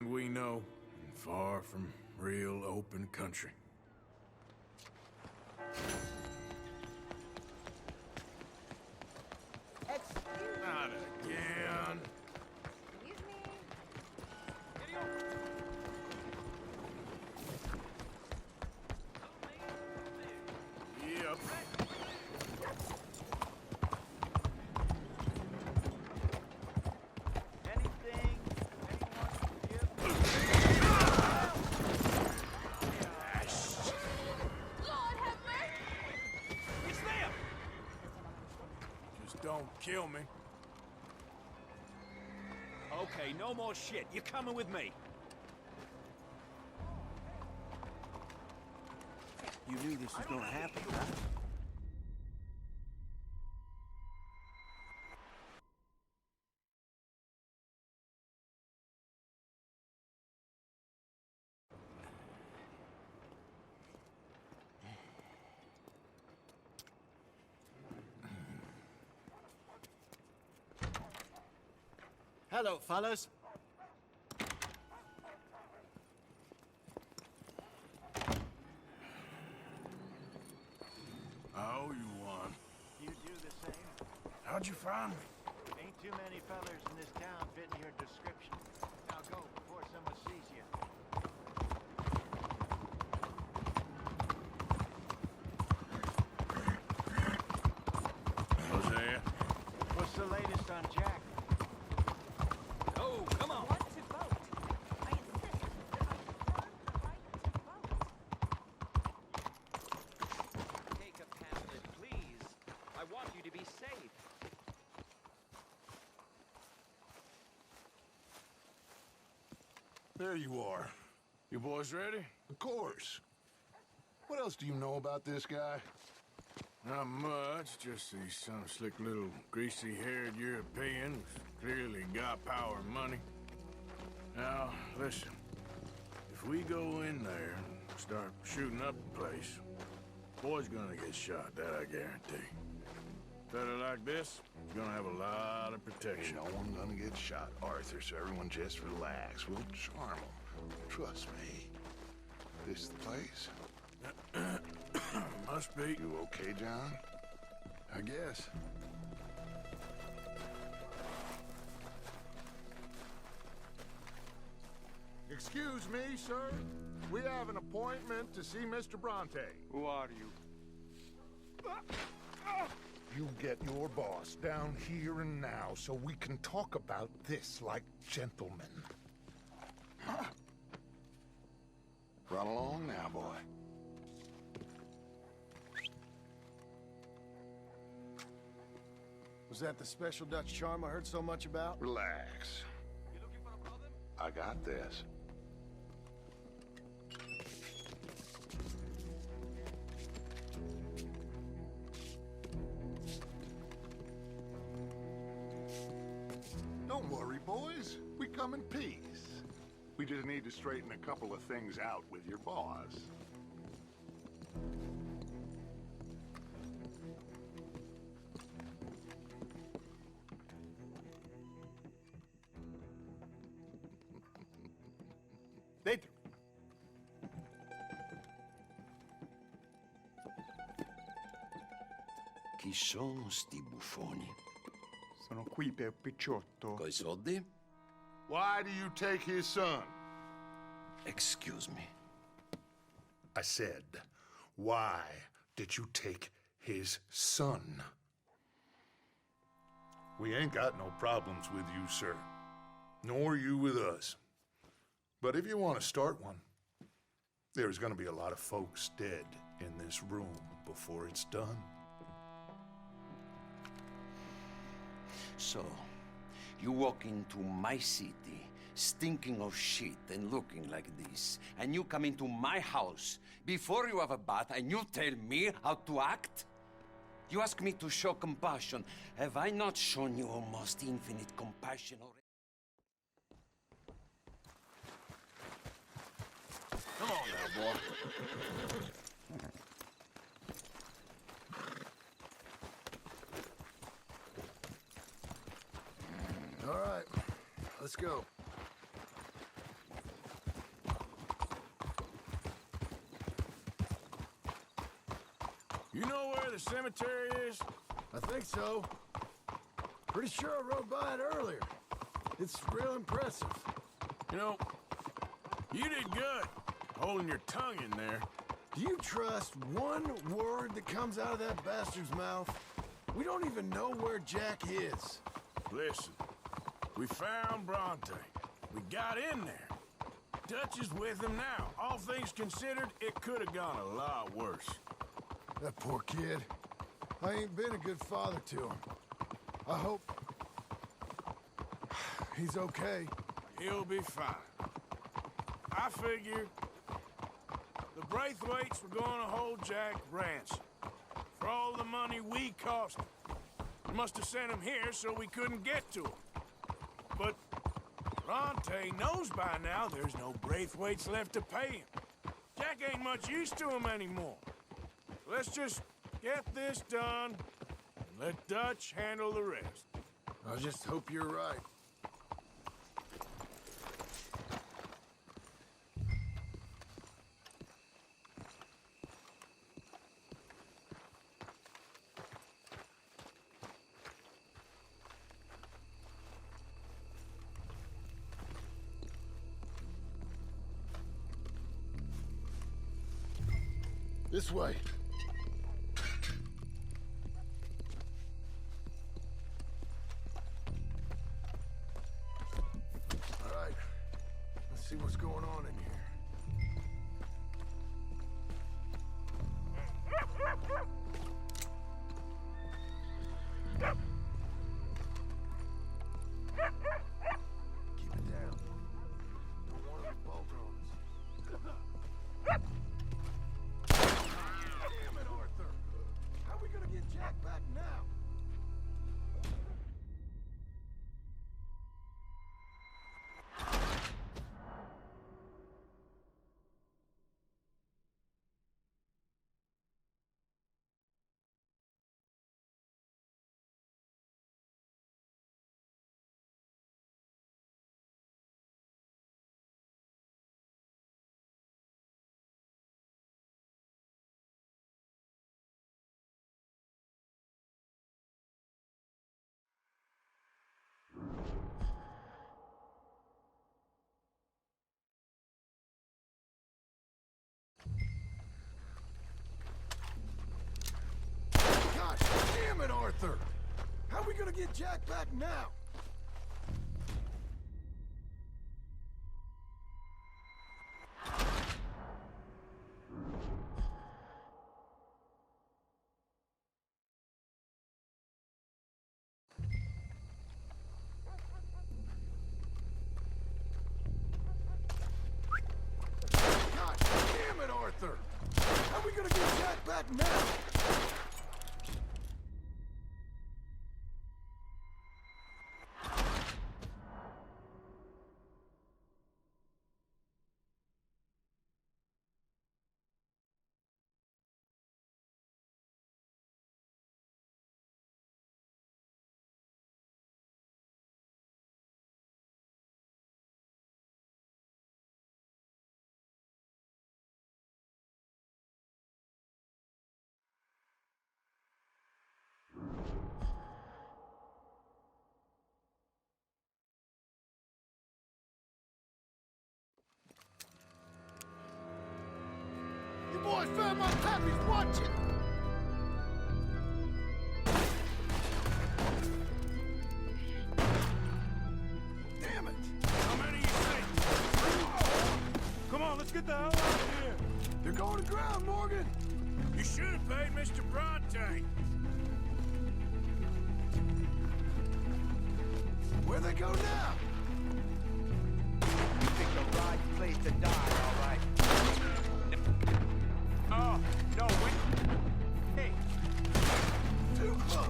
we know, and far from real open country. Excuse Not again. me. Yep. Anything anyone can give? Lord have mercy! It's them! Just don't kill me. Okay, no more shit. You're coming with me. You knew this was gonna happen, right? Hello, fellas. I owe you one. You do the same. How'd you find me? Ain't too many fellers in this town fitting your description. Now go before someone sees you. Hosea? What's the latest on Jack? Oh, come on! Want to vote. I insist that I confirm the right to vote. Take a pamphlet, please. I want you to be safe. There you are. You boys ready? Of course. What else do you know about this guy? Not much, just he's some slick little greasy-haired European who's clearly got power and money. Now, listen. If we go in there and start shooting up the place, boy's gonna get shot, that I guarantee. Fella like this is gonna have a lot of Ain't protection. no one gonna get shot, Arthur, so everyone just relax. We'll charm them. Trust me. This the place? Must be. You okay, John? I guess. Excuse me, sir. We have an appointment to see Mr. Bronte. Who are you? You get your boss down here and now so we can talk about this like gentlemen. Run along now, boy. Was that the special Dutch charm I heard so much about? Relax. You looking for a problem? I got this. Don't worry, boys. We come in peace. We just need to straighten a couple of things out with your boss. Dentro. Chi sono sti buffoni? Sono qui per Picciotto. Coi soldi? Why do you take his son? Excuse me. I said, why did you take his son? We ain't got no problems with you, sir. Nor you with us. But if you want to start one, there's gonna be a lot of folks dead in this room before it's done. So, you walk into my city, stinking of shit and looking like this, and you come into my house before you have a bath and you tell me how to act? You ask me to show compassion. Have I not shown you almost infinite compassion already? Come on now, boy. All right, let's go. You know where the cemetery is? I think so. Pretty sure I rode by it earlier. It's real impressive. You know, you did good, holding your tongue in there. Do you trust one word that comes out of that bastard's mouth? We don't even know where Jack is. Listen, we found Bronte. We got in there. Dutch is with him now. All things considered, it could have gone a lot worse. That poor kid. I ain't been a good father to him. I hope he's okay. He'll be fine. I figured the Braithwaites were going to hold Jack ransom for all the money we cost him. We must have sent him here so we couldn't get to him. But Bronte knows by now there's no Braithwaites left to pay him. Jack ain't much use to him anymore. Let's just get this done and let Dutch handle the rest. I just hope you're right. This way. All right. Let's see what's going on in here. Keep it down. Don't want them bolt on us. Damn it, Arthur! How are we gonna get Jack back now? Gosh damn it, Arthur! How are we gonna get Jack back now? Gosh damn it, Arthur! How are we gonna get Jack back now? You boys found my puppies, watch it! Damn it! How many you think? Come on, let's get the hell out of here. They're going to ground, Morgan! You should have paid Mr. Bronte. Where they go now? You picked the right place to die, all right? Oh, no, wait. Hey, Too close!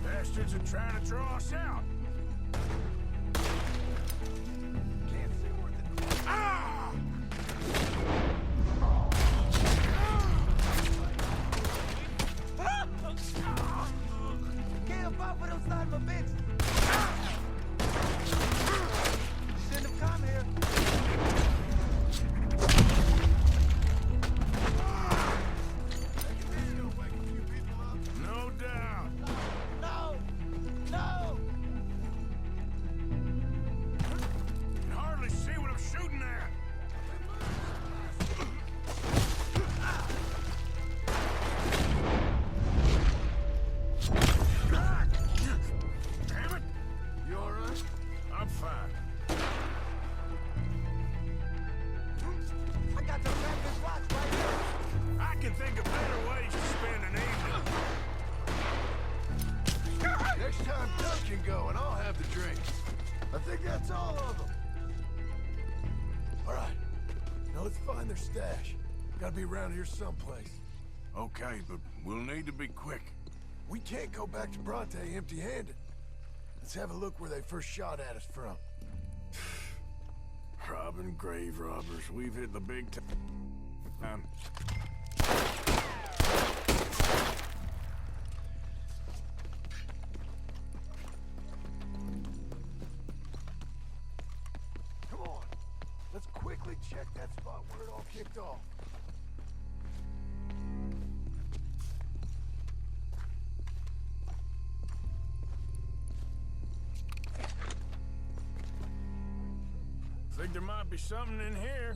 Bastards are trying to draw us out. Can't see where the... Ah! kill both of them son of a bitch! can go, and I'll have the drinks. I think that's all of them. All right. Now let's find their stash. Gotta be around here someplace. Okay, but we'll need to be quick. We can't go back to Bronte empty-handed. Let's have a look where they first shot at us from. Robbing grave robbers. We've hit the big time. Come on. Let's quickly check that spot where it all kicked off. Think there might be something in here.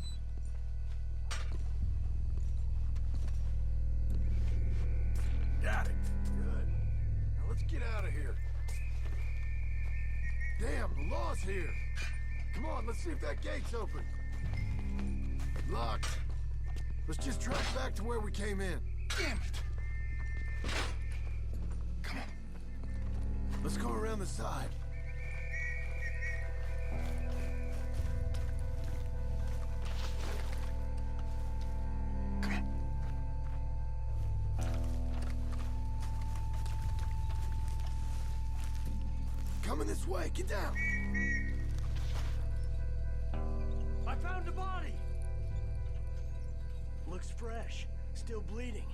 Got it. Good. Now let's get out of here. Damn, the law's here. Come on, let's see if that gate's open. Locked. Let's just track back to where we came in. Damn it! Come on. Let's go around the side. Coming this way, get down! I found a body! Looks fresh. Still bleeding.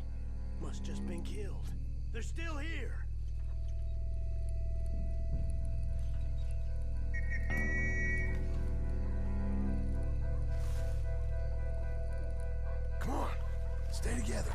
Must just been killed. They're still here! Come on, stay together.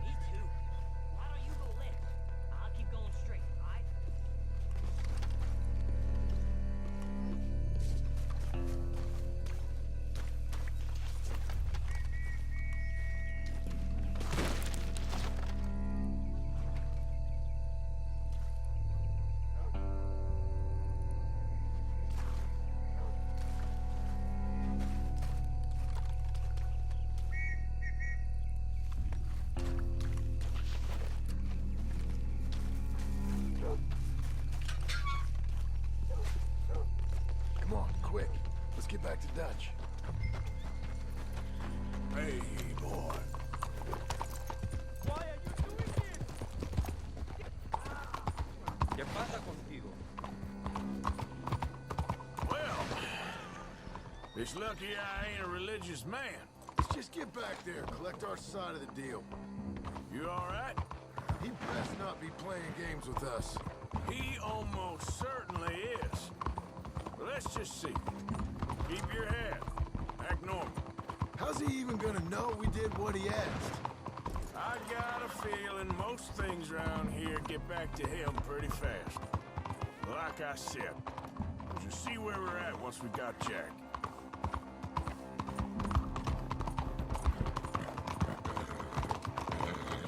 Me too. Why don't you go left? I'll keep going straight, alright? Come on, quick. Let's get back to Dutch. Hey, boy. Why are you doing this? ¿Qué pasa contigo? Well, it's lucky I ain't a religious man. Let's just get back there, collect our side of the deal. You all right? He best not be playing games with us. He almost certainly is. But let's just see. Keep your head. Act normal. How's he even gonna know we did what he asked? I got a feeling most things around here get back to him pretty fast. Like I said, we'll just see where we're at once we got Jack.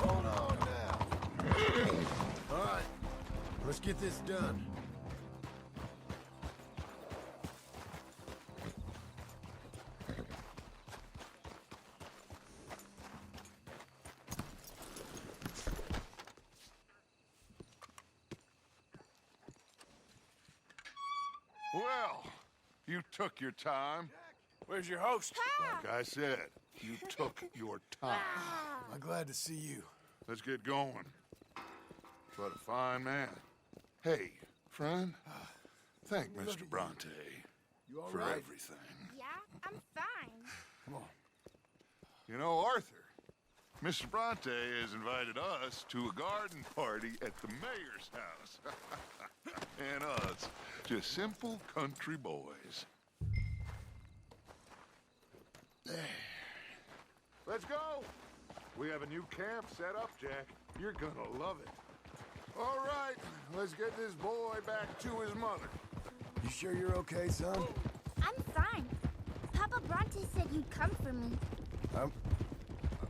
Hold on now. All right, let's get this done. Well, you took your time. Where's your host? Like I said, you took your time. I'm glad to see you. Let's get going. What a fine man. Hey, friend, thank Mr. Bronte You all for right? everything. Yeah, I'm fine. Come on. You know, Arthur, Mr. Bronte has invited us to a garden party at the mayor's house. And us, just simple country boys. Let's go! We have a new camp set up, Jack. You're gonna love it. All right, let's get this boy back to his mother. You sure you're okay, son? I'm fine. Papa Bronte said you'd come for me.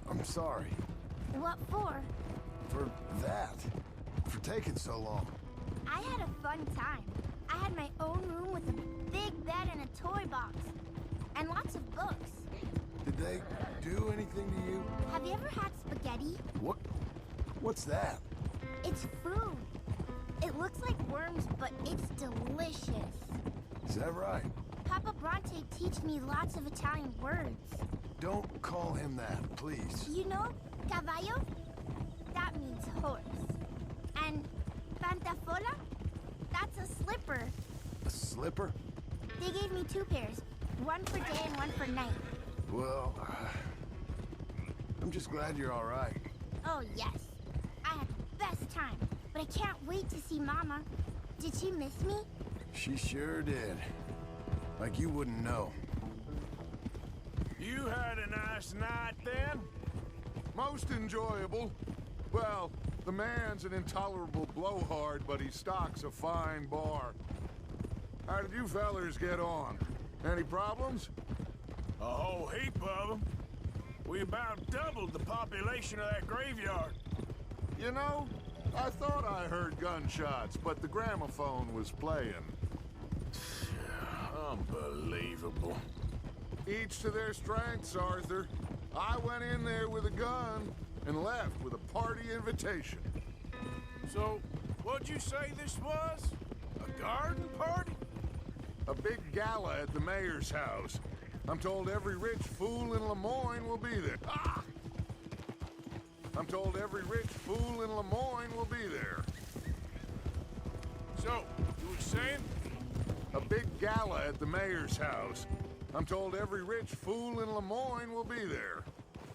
I'm sorry. What for? For that. For taking so long. I had a fun time. I had my own room with a big bed and a toy box. And lots of books. Did they do anything to you? Have you ever had spaghetti? What? What's that? It's food. It looks like worms, but it's delicious. Is that right? Papa Bronte teach me lots of Italian words. Don't call him that, please. You know, caballo? That means horse. And pantafola? That's a slipper. A slipper? They gave me 2 pairs. One for day and one for night. Well, I'm just glad you're all right. Oh, yes. I had the best time. But I can't wait to see Mama. Did she miss me? She sure did. Like you wouldn't know. You had a nice night then? Most enjoyable. Well, the man's an intolerable blowhard, but he stocks a fine bar. How did you fellers get on? Any problems? A whole heap of them. We about doubled the population of that graveyard. You know, I thought I heard gunshots, but the gramophone was playing. Unbelievable. Each to their strengths, Arthur. I went in there with a gun and left with a party invitation. So, what'd you say this was? A garden party? A big gala at the mayor's house. I'm told every rich fool in Lemoyne will be there. Ah! I'm told every rich fool in Lemoyne will be there. So, you were saying? A big gala at the mayor's house. I'm told every rich fool in Lemoyne will be there.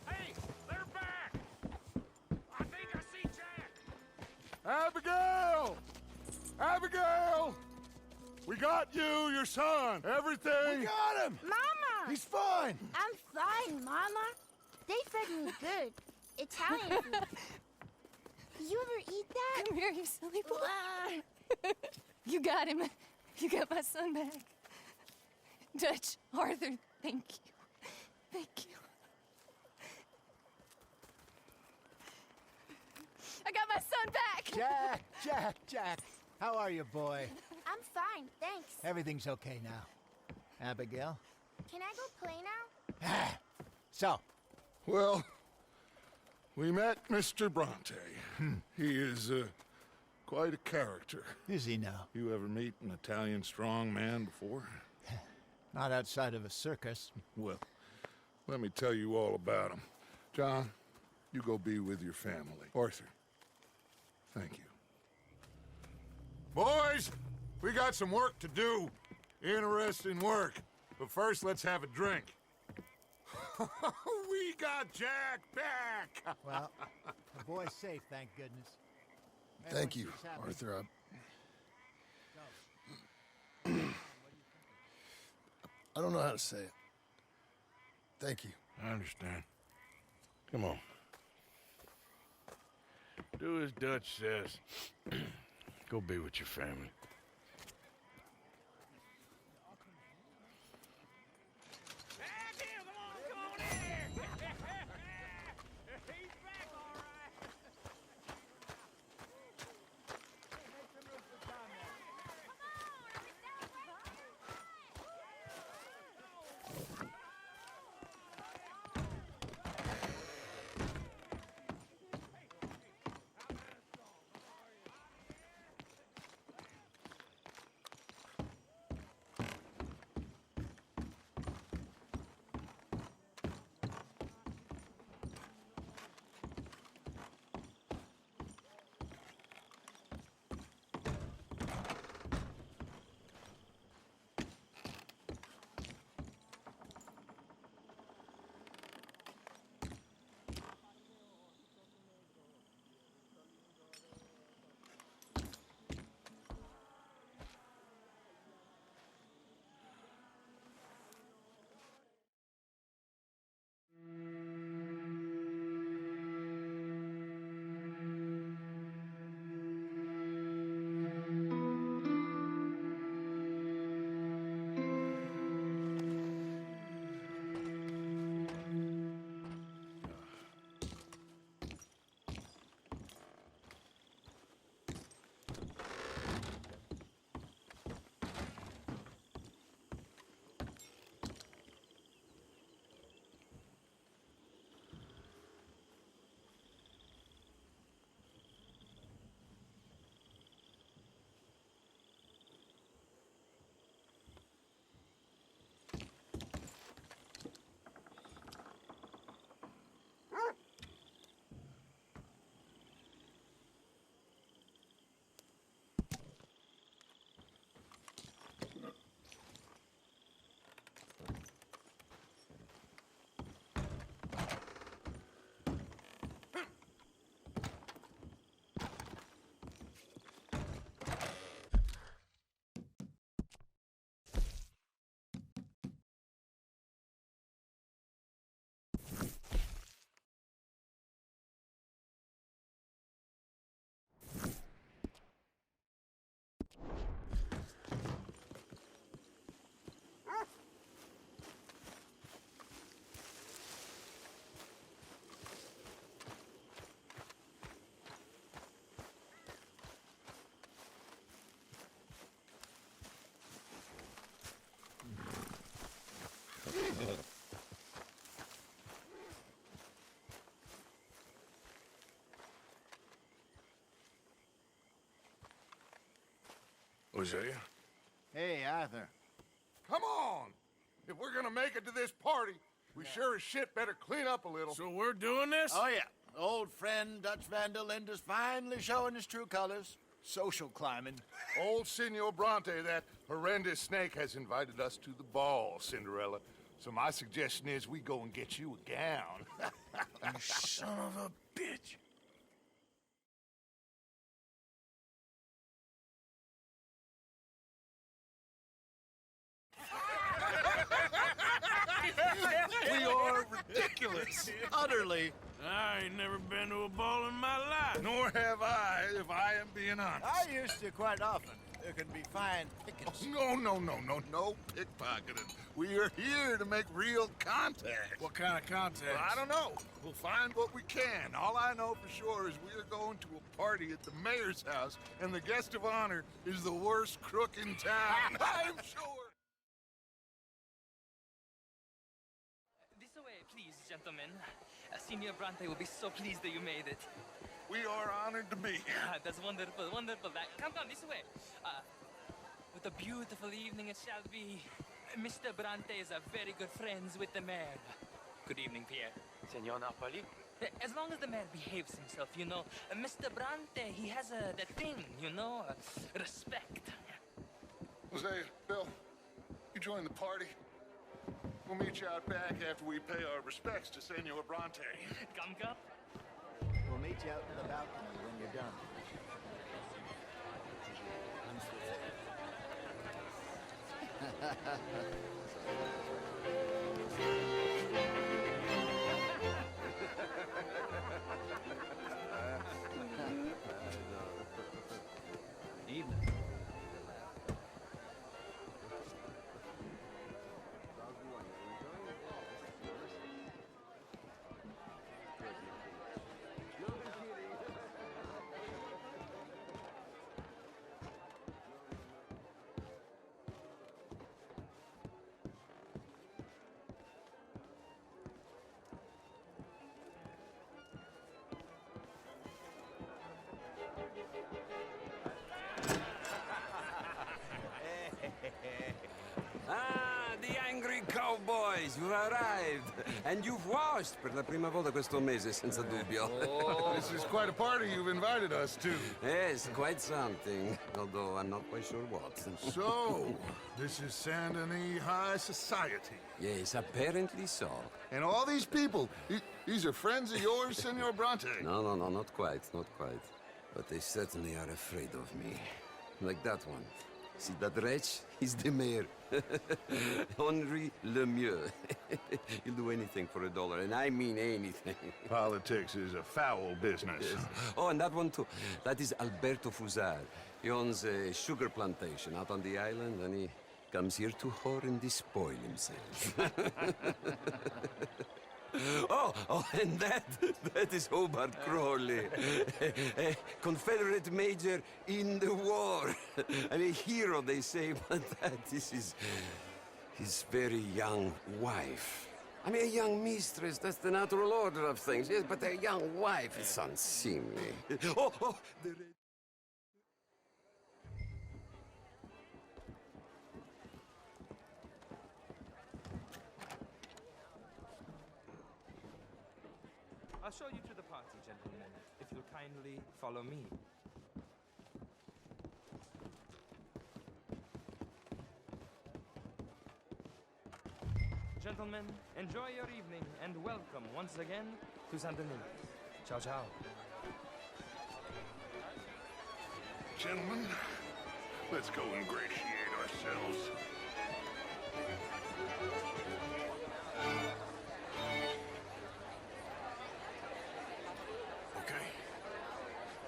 Hey, they're back! I think I see Jack! Abigail! Abigail! We got you, your son, everything! We got him! Mama! He's fine! I'm fine, Mama. They fed me good. Italian food. Did you ever eat that? Come here, you silly boy. You got him. You got my son back. Dutch, Arthur, thank you. Thank you. I got my son back! Jack. How are you, boy? I'm fine, thanks. Everything's okay now. Abigail? Can I go play now? So, Well, we met Mr. Bronte. He is quite a character. is he now? You ever meet an Italian strong man before? Not outside of a circus. Well, let me tell you all about him. John, you go be with your family. Arthur, thank you. Boys, we got some work to do. Interesting work. But first, let's have a drink. We got Jack back! Well, the boy's safe, thank goodness. Thank you, Everyone seems happy. Arthur. I don't know how to say it. Thank you. I understand. Come on. Do as Dutch says. Go be with your family. Hosea? Hey, Arthur. Come on! If we're gonna make it to this party, we sure as shit better clean up a little. So we're doing this? Oh, yeah. Old friend Dutch Van der Linde's finally showing his true colors. Social climbing. Old Senor Bronte, that horrendous snake, has invited us to the ball, Cinderella. So my suggestion is we go and get you a gown. You son of a bitch. We are ridiculous. Utterly. I ain't never been to a ball in my life. Nor have I, if I am being honest. I used to quite often. There can be fine pickings. No pickpocketing. We are here to make real contact. What kind of contact? Well, I don't know. We'll find what we can. All I know for sure is we are going to a party at the mayor's house, and the guest of honor is the worst crook in town. I'm sure. This way, please, gentlemen. Signor Bronte will be so pleased that you made it. We are honored to be here. That's wonderful, wonderful. Come this way. What a beautiful evening it shall be. Mr. Bronte is a very good friends with the mayor. Good evening, Pierre. Senor Napoli? As long as the mayor behaves himself, you know. Mr. Bronte, he has that thing, you know, respect. Jose, Bill, you join the party. We'll meet you out back after we pay our respects to Senor Bronte. Come. We'll meet you out in the balcony when you're done. Evening. Ah, the angry cowboys, you've arrived. And you've washed per la prima volta questo mese, senza dubbio. This is quite a party you've invited us to. Yes, quite something. Although I'm not quite sure what. So, this is Saint Denis High Society. Yes, apparently so. And all these people, these are friends of yours, Senor Bronte? No, not quite, not quite. But they certainly are afraid of me. Like that one. See that wretch? He's the mayor. Henri Lemieux. He'll do anything for $1, and I mean anything. Politics is a foul business. Yes. Oh, and that one too. That is Alberto Fusar. He owns a sugar plantation out on the island, and he comes here to whore and despoil himself. Oh, and that is Hobart Crawley, a Confederate major in the war, and a hero, they say, but that is his very young wife. I mean, a young mistress, that's the natural order of things, yes, but a young wife is unseemly. Oh, the red... I'll show you to the party, gentlemen, if you'll kindly follow me. Gentlemen, enjoy your evening and welcome once again to Saint Denis. Ciao, ciao. Gentlemen, let's go ingratiate ourselves. Okay.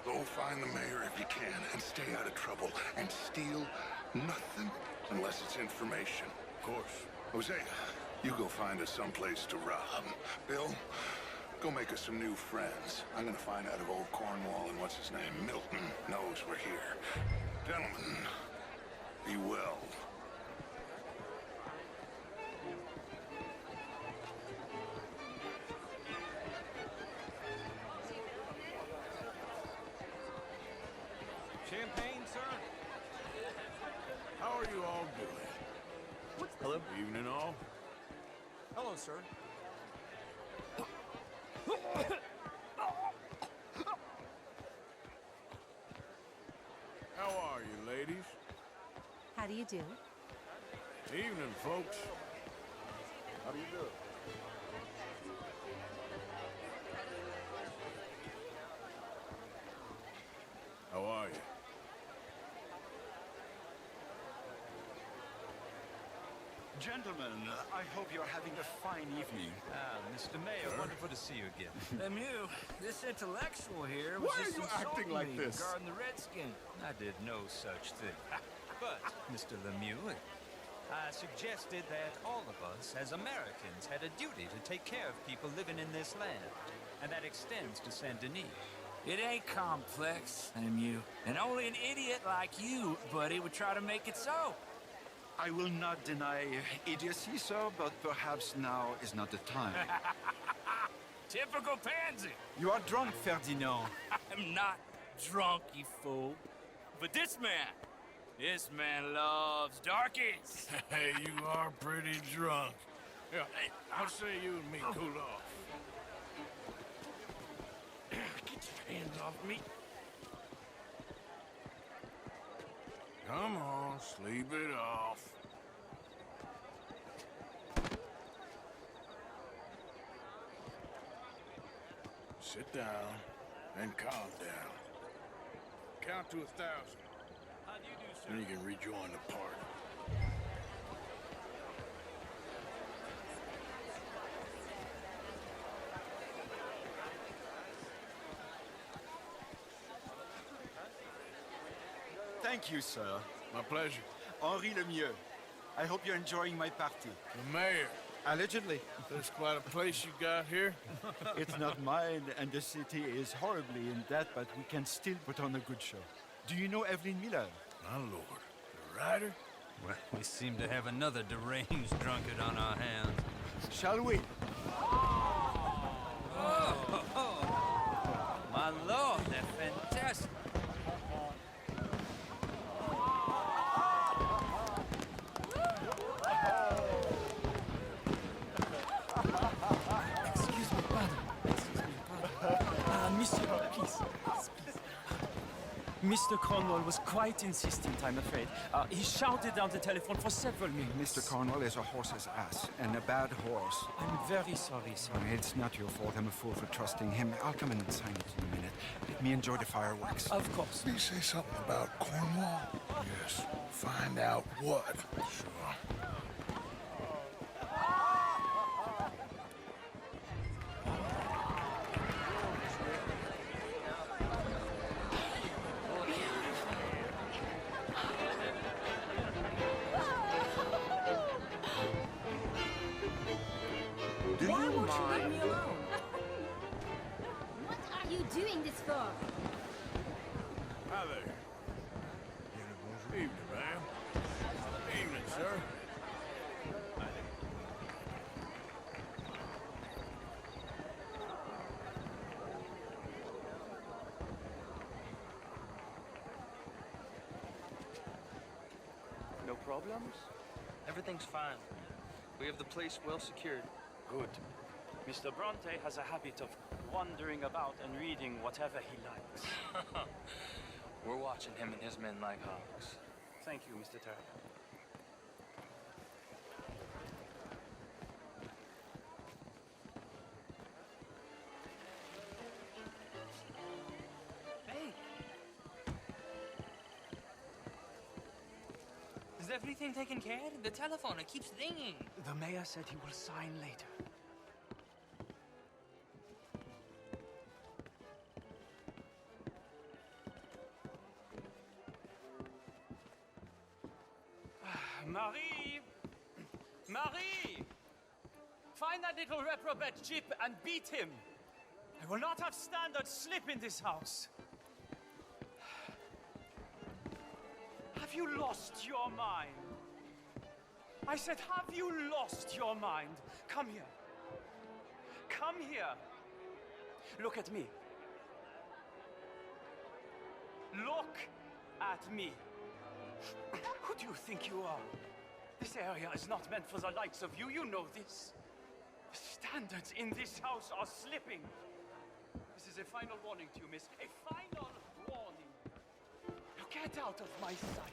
Go Go find the mayor if you can, and stay out of trouble. And steal nothing unless it's information. Of course. Hosea, you go find us someplace to rob. Bill, go make us some new friends. I'm gonna find out if old Cornwall and what's his name, Milton, knows we're here. Gentlemen, be well. Champagne, sir? How are you all doing? Hello? Evening all? Hello, sir. How are you, ladies? How do you do? Evening, folks. How do you do? How are you? Gentlemen, I hope you're having a fine evening. Ah, Mr. Mayor, wonderful to see you again. Lemieux, this intellectual here was Why are just you acting insulting like me this? regarding the Redskin. I did no such thing. But, Mr. Lemieux, I suggested that all of us, as Americans, had a duty to take care of people living in this land. And that extends to Saint Denis. It ain't complex, Lemieux. And only an idiot like you, buddy, would try to make it so. I will not deny idiocy, sir, but perhaps now is not the time. Typical pansy. You are drunk, Ferdinand. I'm not drunk, you fool. But this man loves darkies. Hey, you are pretty drunk. Yeah, hey, I'll say you and me cool off. Get your hands off me. Come on, sleep it off. Sit down and calm down. Count to 1,000. How do you do, sir? Then you can rejoin the party. Thank you, sir. My pleasure. Henri Lemieux. I hope you're enjoying my party. The mayor. Allegedly. That's quite a place you got here. It's not mine, and the city is horribly in debt, but we can still put on a good show. Do you know Evelyn Miller? My lord. The writer? Well, we seem to have another deranged drunkard on our hands. Shall we? My lord, they're fantastic. Excuse me, pardon. Monsieur, please. Mr. Cornwall was quite insistent, I'm afraid. He shouted down the telephone for several minutes. Mr. Cornwall is a horse's ass, and a bad horse. I'm very sorry, sir. It's not your fault. I'm a fool for trusting him. I'll come in and sign it in a minute. Let me enjoy the fireworks. Of course. Did you say something about Cornwall? Yes. Find out what. Sure. Why won't you leave me alone? What are you doing this for? Hi there. Evening, ma'am. Evening, sir. No problems? Everything's fine. We have the place well secured. Good. Mr. Bronte has a habit of wandering about and reading whatever he likes. We're watching him and his men like hawks. Thank you, Mr. Terrier. Hey! Is everything taken care of? The telephone, it keeps ringing. The mayor said he will sign later. Marie! Marie! Find that little reprobate Chip and beat him. I will not have standard slip in this house. Have you lost your mind? I said, have you lost your mind? Come here. Come here. Look at me. Look at me. Who do you think you are? This area is not meant for the likes of you. You know this. The standards in this house are slipping. This is a final warning to you, miss. A final warning. Now get out of my sight.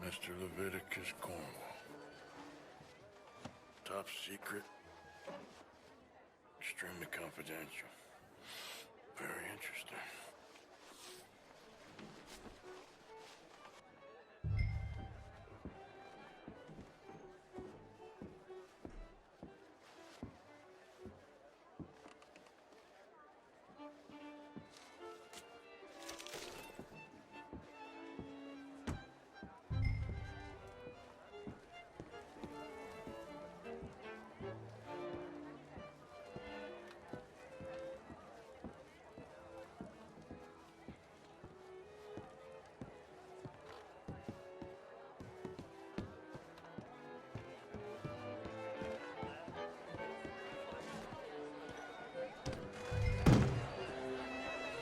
Mr. Leviticus Cornwall. Top secret. Extremely confidential. Very interesting.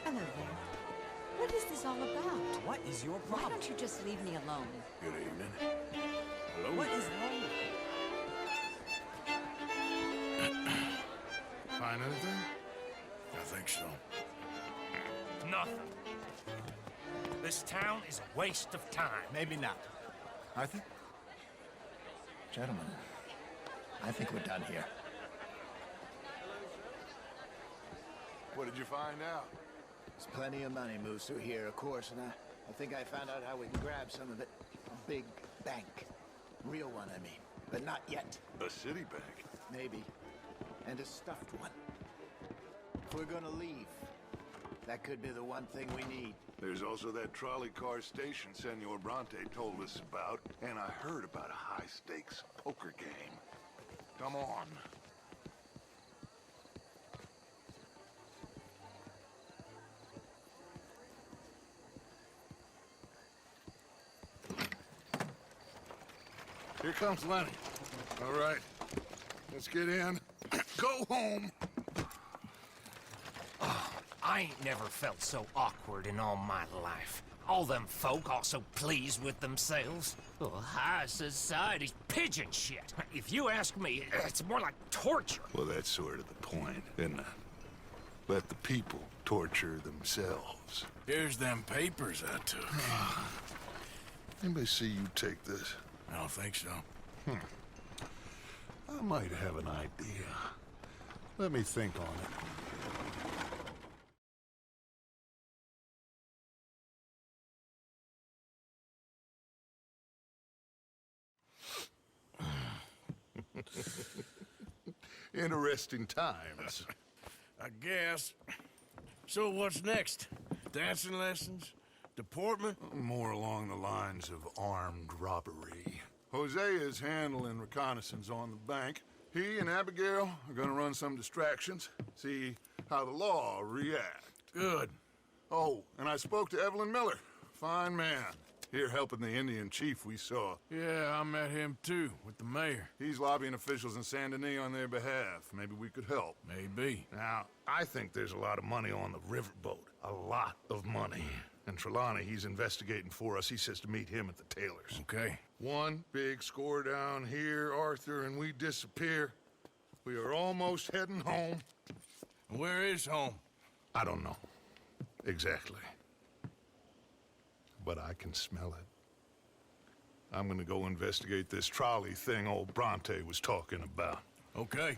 Hello there. What is this all about? What is your Why don't you just leave me alone? Good evening. Hello? What is wrong with you? Find anything? I think so. Nothing. This town is a waste of time. Maybe not. Arthur? Gentlemen, I think we're done here. What did you find out? There's plenty of money moves through here, of course, and I think I found out how we can grab some of it. A big bank. Real one, I mean. But not yet. A city bank? Maybe. And a stuffed one. If we're gonna leave, that could be the one thing we need. There's also that trolley car station Senor Bronte told us about, and I heard about a high-stakes poker game. Come on. Here comes Lenny. All right, let's get in. Go home. Oh, I ain't never felt so awkward in all my life. All them folk all so pleased with themselves. Oh, high society's pigeon shit. If you ask me, it's more like torture. Well, that's sort of the point, isn't it? Let the people torture themselves. Here's them papers I took. Anybody see you take this? I don't think so. I might have an idea. Let me think on it. Interesting times. I guess. So what's next? Dancing lessons? Deportment? More along the lines of armed robbery. Hosea is handling reconnaissance on the bank. He and Abigail are gonna run some distractions, see how the law react. Good. Oh, and I spoke to Evelyn Miller. Fine man. Here helping the Indian chief we saw. Yeah, I met him too, with the mayor. He's lobbying officials in Saint Denis on their behalf. Maybe we could help. Maybe. Now, I think there's a lot of money on the riverboat. A lot of money. And Trelawney, he's investigating for us. He says to meet him at the Taylor's. Okay. One big score down here, Arthur, and we disappear. We are almost heading home. Where is home? I don't know. Exactly. But I can smell it. I'm gonna go investigate this trolley thing old Bronte was talking about. Okay.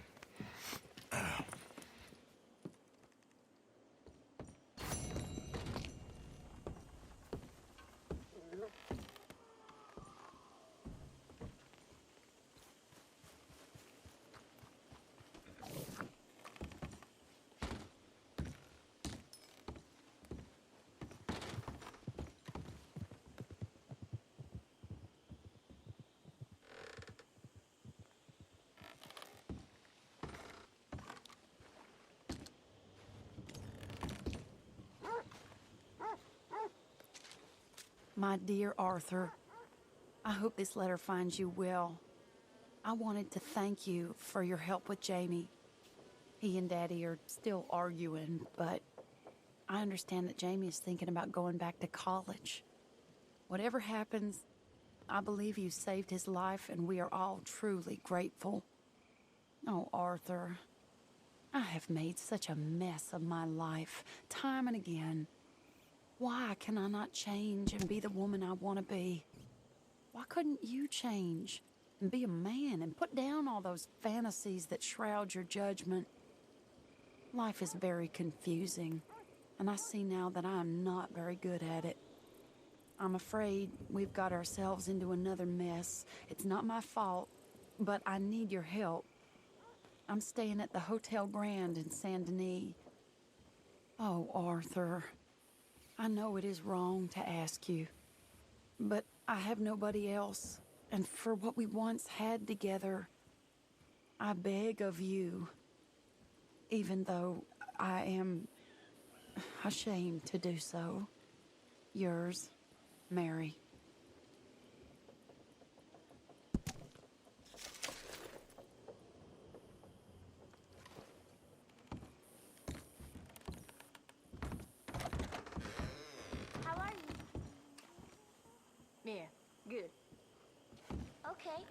My dear Arthur, I hope this letter finds you well. I wanted to thank you for your help with Jamie. He and Daddy are still arguing, but I understand that Jamie is thinking about going back to college. Whatever happens, I believe you saved his life, and we are all truly grateful. Oh, Arthur, I have made such a mess of my life, time and again. Why can I not change and be the woman I want to be? Why couldn't you change and be a man and put down all those fantasies that shroud your judgment? Life is very confusing, and I see now that I am not very good at it. I'm afraid we've got ourselves into another mess. It's not my fault, but I need your help. I'm staying at the Hotel Grand in Saint Denis. Oh, Arthur. I know it is wrong to ask you, but I have nobody else, and for what we once had together, I beg of you, even though I am ashamed to do so. Yours, Mary. Yeah, good. Okay.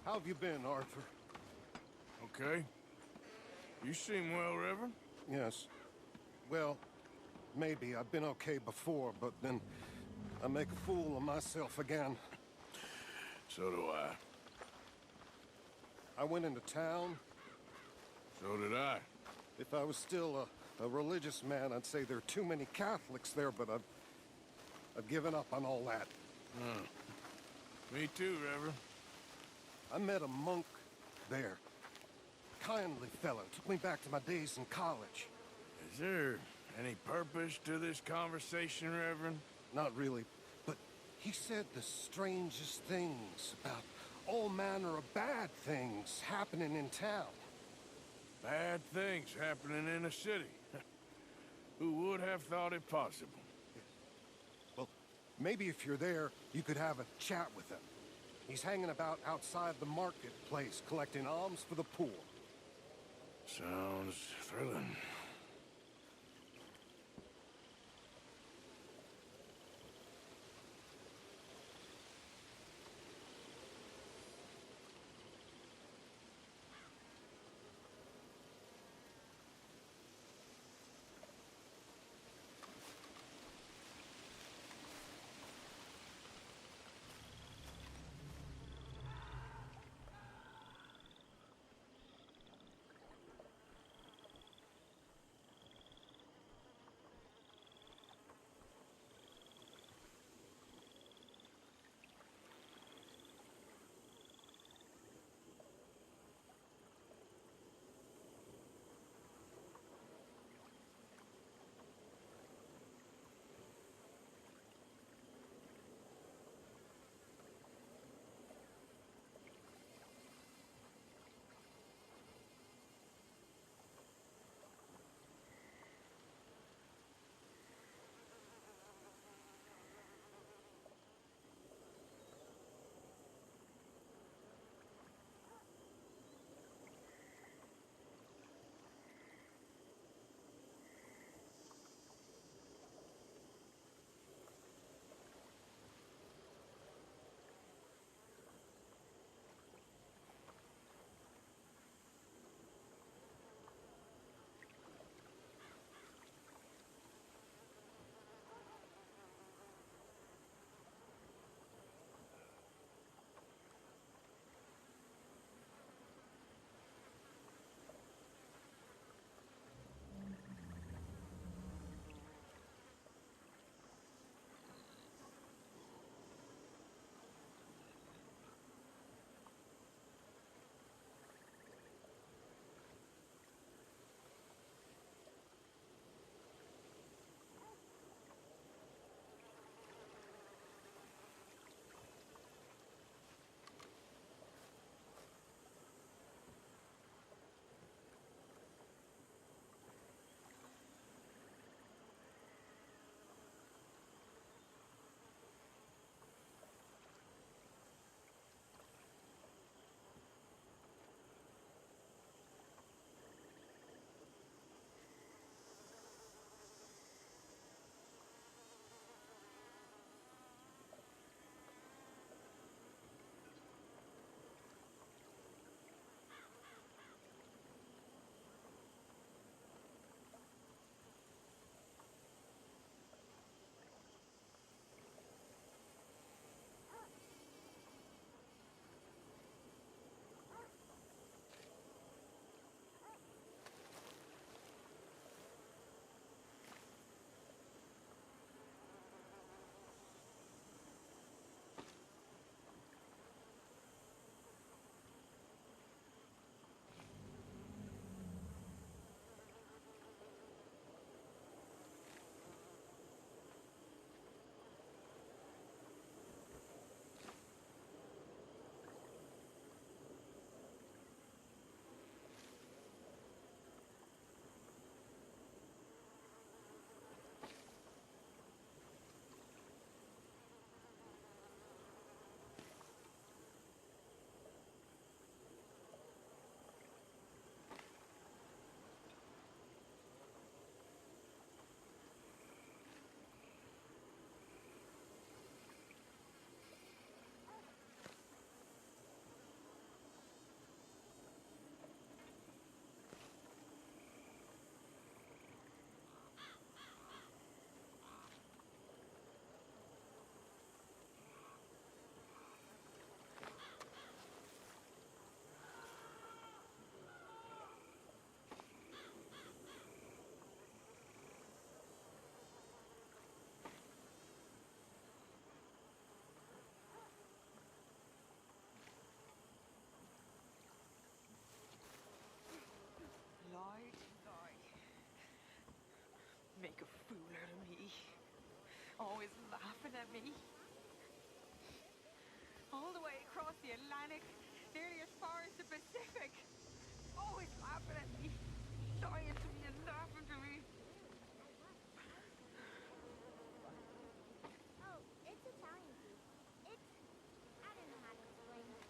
How have you been, Arthur? Okay. You seem well, Reverend. Yes. Well, maybe. I've been okay before, but then I make a fool of myself again. So do I. I went into town. So did I. If I was still a religious man, I'd say there are too many Catholics there, but I've given up on all that. Me too, Reverend. I met a monk there. Kindly fellow. Took me back to my days in college. Is there any purpose to this conversation, Reverend? Not really, but he said the strangest things about all manner of bad things happening in town. Bad things happening in a city. Who would have thought it possible? Well, maybe if you're there, you could have a chat with him. He's hanging about outside the marketplace, collecting alms for the poor. Sounds thrilling. always laughing at me. All the way across the Atlantic, nearly as far as the Pacific. Always laughing at me. Dying to me and laughing to me. Oh, it's Italian food. I don't know how to explain it.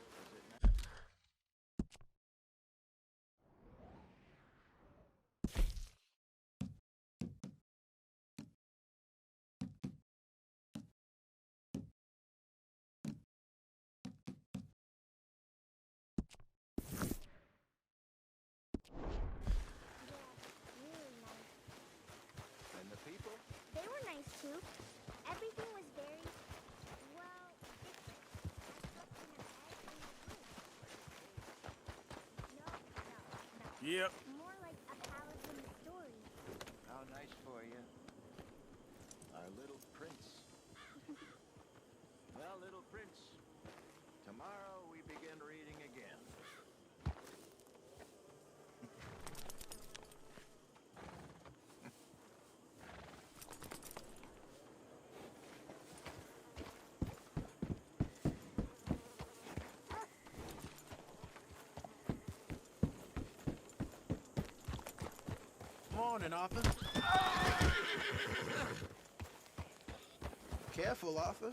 And the people? They were nice too. Everything was very, well, different. Yep. More like a palace in a story. How nice for you. Our little prince. Well, little prince, tomorrow we begin reading again. Morning, Arthur. Careful, Arthur.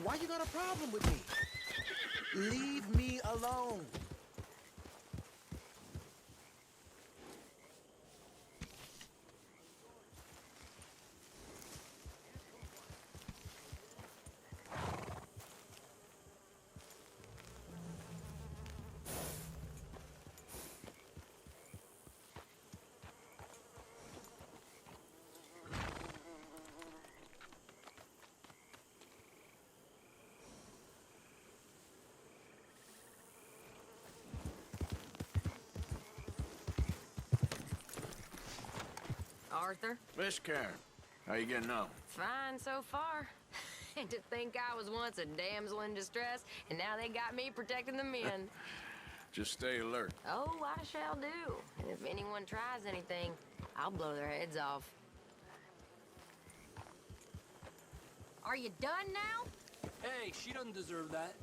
Why you got a problem with me? Leave me alone. Arthur? Miss Karen, how you getting on? Fine so far. And to think I was once a damsel in distress, and now they got me protecting the men. Just stay alert. Oh, I shall do. And if anyone tries anything, I'll blow their heads off. Are you done now? Hey, she doesn't deserve that.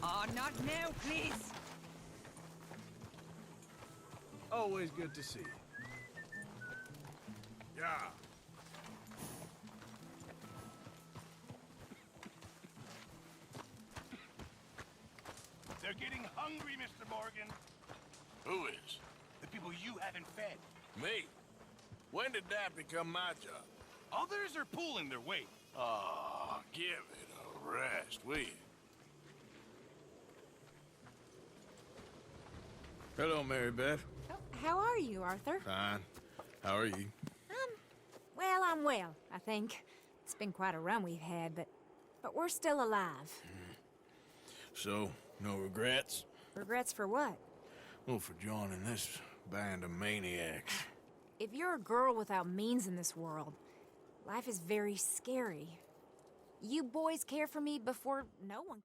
Oh, not now, please. Always good to see you. Yeah. They're getting hungry, Mr. Morgan. Who is? The people you haven't fed. Me? When did that become my job? Others are pulling their weight. Oh, give it a rest, will you? Hello, Mary Beth. Oh, how are you, Arthur? Fine. How are you? Well, I'm well, I think. It's been quite a run we've had, but we're still alive. So, no regrets? Regrets for what? Well, for joining this band of maniacs. If you're a girl without means in this world, life is very scary. You boys care for me before no one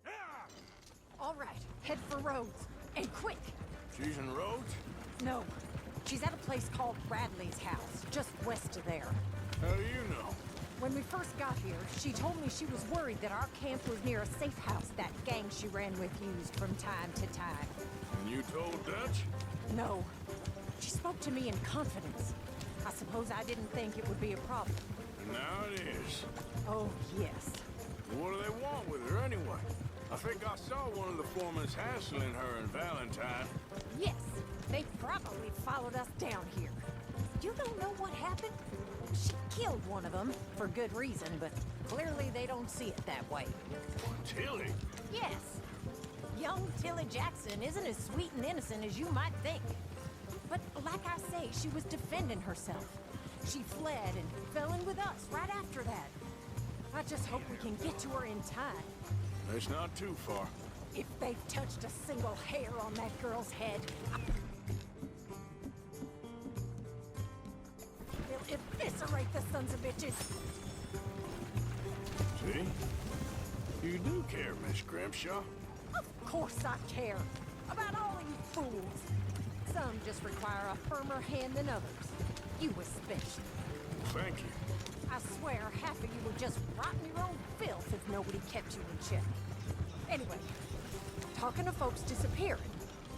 can. All right, head for Rhodes. And quick! She's in Rhodes? No, she's at a place called Bradley's house, just west of there. How do you know? When we first got here, she told me she was worried that our camp was near a safe house that gang she ran with used from time to time. And you told Dutch? No. She spoke to me in confidence. I suppose I didn't think it would be a problem. And now it is. Oh, yes. What do they want with her anyway? I think I saw one of the foremans hassling her and Valentine. Yes, they probably followed us down here. You don't know what happened? She killed one of them, for good reason, but clearly they don't see it that way. Tilly? Yes. Young Tilly Jackson isn't as sweet and innocent as you might think. But like I say, she was defending herself. She fled and fell in with us right after that. I just hope we can get to her in time. It's not too far. If they've touched a single hair on that girl's head, they'll eviscerate the sons of bitches. See? You do care, Miss Grimshaw. Of course I care. About all you fools. Some just require a firmer hand than others. You especially. Thank you. I swear half of you were just rotting your own filth if nobody kept you in check. Anyway, talking of folks disappearing,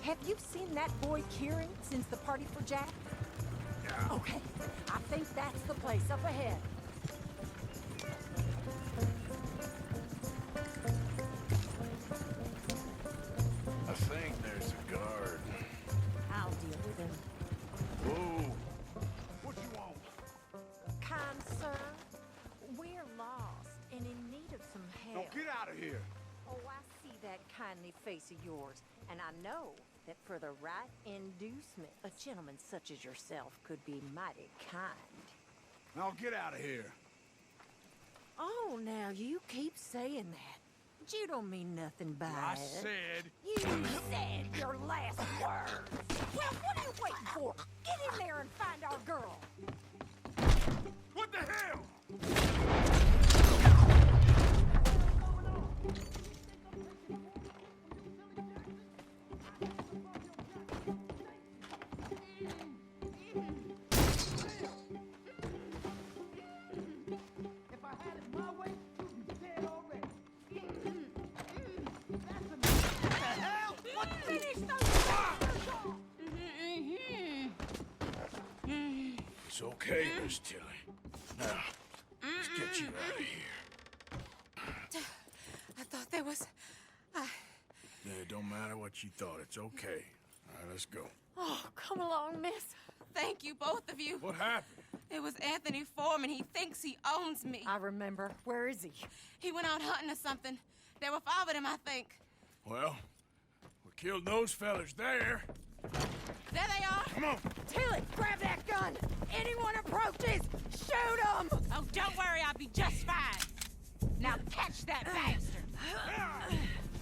have you seen that boy Kieran since the party for Jack? Yeah. Okay, I think that's the place up ahead. I think there's a guard. I'll deal with him. Whoa. What you want? Kind sir, we're lost and in need of some help. Now get out of here. Oh, I see that kindly face of yours, and I know that for the right inducement, a gentleman such as yourself could be mighty kind. Now get out of here. Oh, now you keep saying that. But you don't mean nothing by I it. said... You said your last words. Well, what are you waiting for? Get in there and find our girl. What the hell? It's okay, Miss Tilly. Now, let's get you out of here. I thought there was... Yeah, it don't matter what you thought. It's okay. All right, let's go. Oh, come along, miss. Thank you, both of you. What happened? It was Anthony Foreman. He thinks he owns me. I remember. Where is he? He went out hunting or something. There were 5 of them, I think. Well, we killed those fellas there. There they are. Come on. Tilly, grab that gun. Anyone approaches, shoot them. Oh, don't worry. I'll be just fine. Now catch that bastard.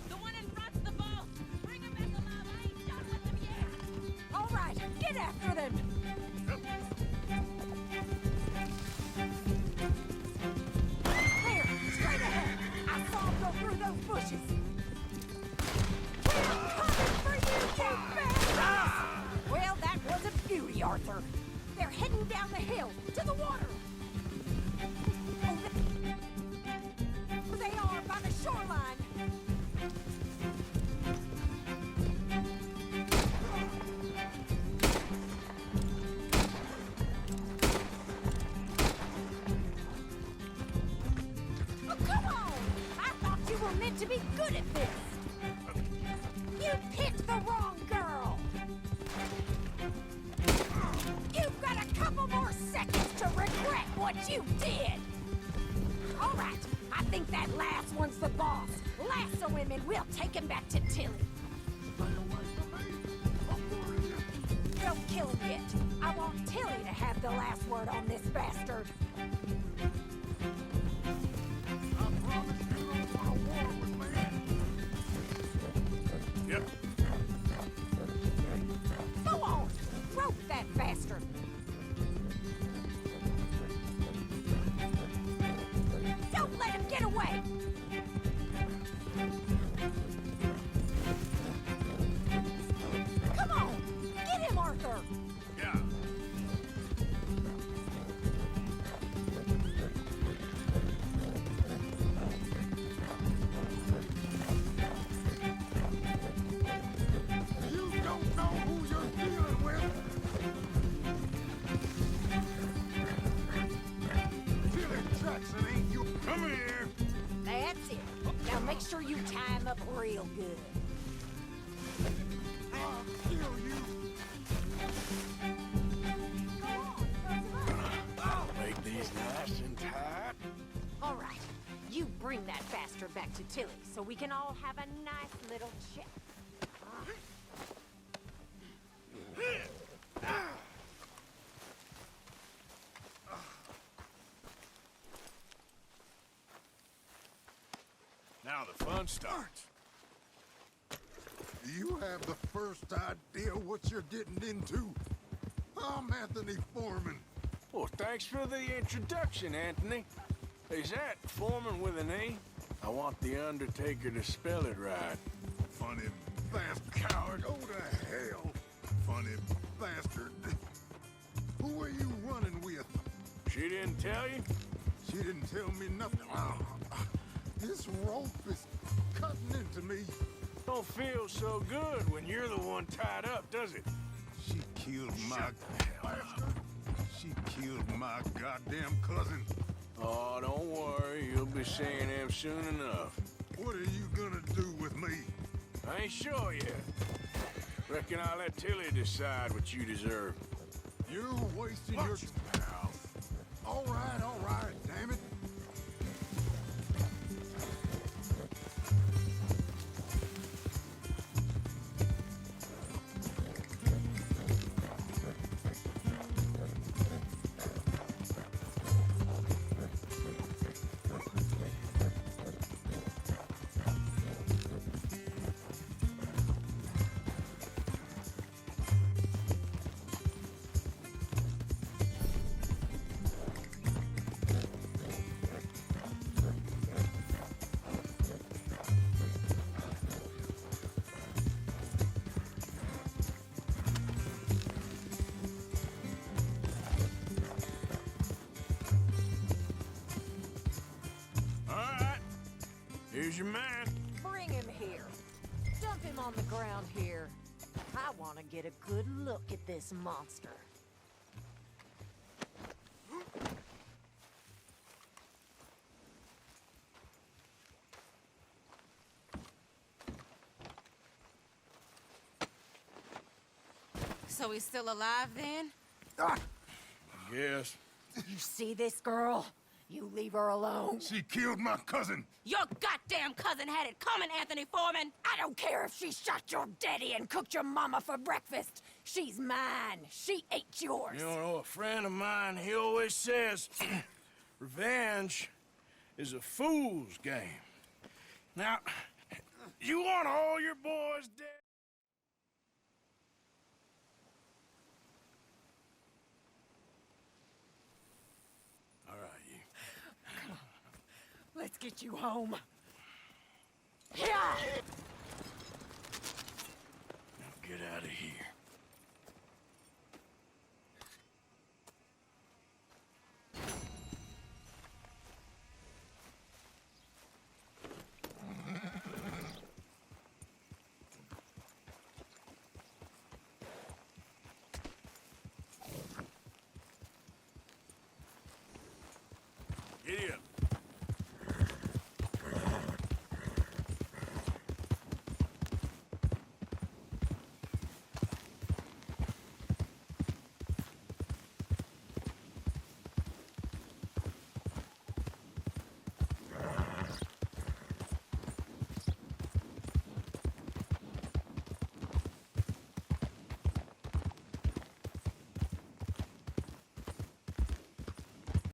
The one in front's the boss. Bring him back alive. I ain't done with them yet. All right, get after them. There, straight ahead. I saw him go through those bushes. We're coming for you, you bastards! Well, that was a beauty, Arthur. They're heading down the hill to the water. Oh, they are by the shoreline. Oh, come on! I thought you were meant to be good at this. You picked the wrong girl. You've got a couple more seconds to regret what you did. All right, I think that last one's the boss. Lasso him and we'll take him back to Tilly. Don't kill him yet. I want Tilly to have the last word on this bastard. Yep. Go on! Rope that bastard! Don't let him get away! Come on! Get him, Arthur! Yeah. You don't know who you're dealing with. Tilly Jackson ain't you. Come here. That's it. Now make sure you tie him up real good. I'll kill you. Make these nice and tight. All right, you bring that bastard back to Tilly so we can all have a nice little chat. Now the fun starts. Do you have the first idea what you're getting into? I'm Anthony Foreman. Well, thanks for the introduction, Anthony. Is that Foreman with an E? I want the Undertaker to spell it right. Funny bastard. Coward. Go to hell. Funny bastard. Who are you running with? She didn't tell you? She didn't tell me nothing. This rope is cutting into me. Don't feel so good when you're the one tied up, does it? She killed my bastard. She killed my goddamn cousin. Oh, don't worry. You'll be seeing him soon enough. What are you gonna do with me? I ain't sure yet. Reckon I'll let Tilly decide what you deserve. You're wasting your... Pal. All right, damn it. Here's your man. Bring him here. Dump him on the ground here. I want to get a good look at this monster. So he's still alive then? I guess. You see this girl? You leave her alone. She killed my cousin. Your goddamn cousin had it coming, Anthony Foreman! I don't care if she shot your daddy and cooked your mama for breakfast. She's mine. She ate yours. You know, a friend of mine, he always says, revenge is a fool's game. Now, you want all your boys dead? Let's get you home. Yeah! Now get out of here. Giddy up.